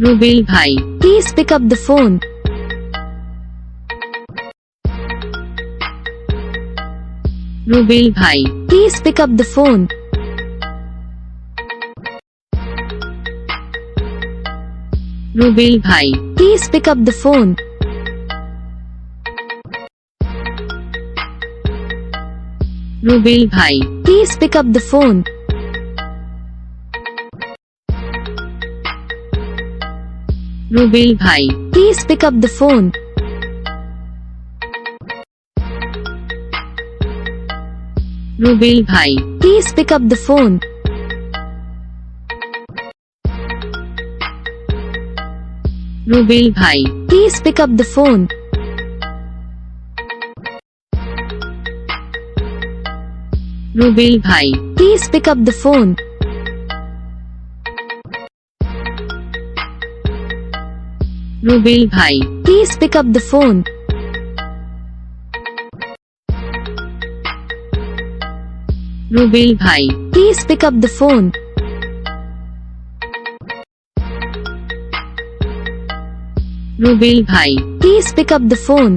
রুবেল ভাই, Please pick up the phone. Rubel ভাই, Please pick up the phone. Rubel ভাই, Please pick up the phone. Rubel ভাই, Please pick up the phone. Rubel ভাই, Please pick up the phone. Rubel ভাই, Please pick up the phone. Rubel ভাই, Please pick up the phone. Rubel ভাই, Please pick up the phone. Rubel ভাই, Please pick up the phone. Rubel ভাই, Please pick up the phone. Rubel ভাই, Please pick up the phone.